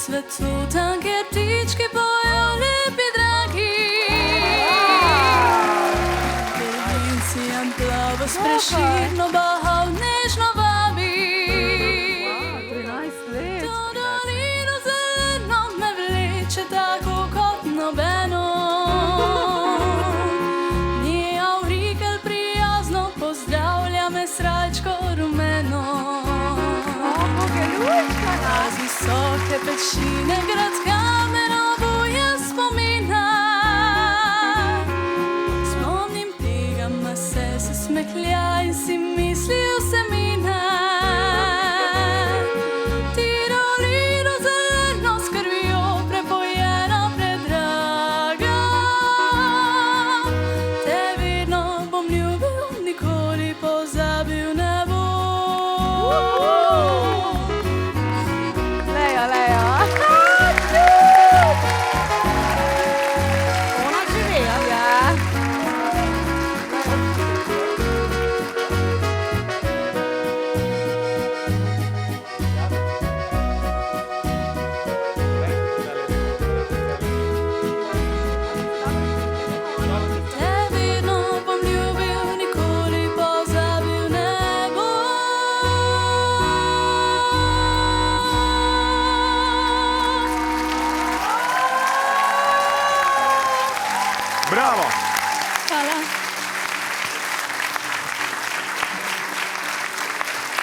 cvetu, tam kjer ptički pojejo lepi dragi. Delvincijam plavo spreširno bahal nežno vabi. 13 let. To dolino zeleno me vleče tako kot nobeno. Nije Aurikel prijazno pozdravlja me srajčko rumeno. A z visoke pečine grad kamero buja spomina. Spomnim tega se smehlja in si mislijo se mina. Tirolino zeleno s krvjo prepojena predraga. Te vedno bom ljubil, nikoli pozabil ne bom. Ona živela, ja. Te vedno bom ljubil, nikoli pozabil ne bom. Bravo!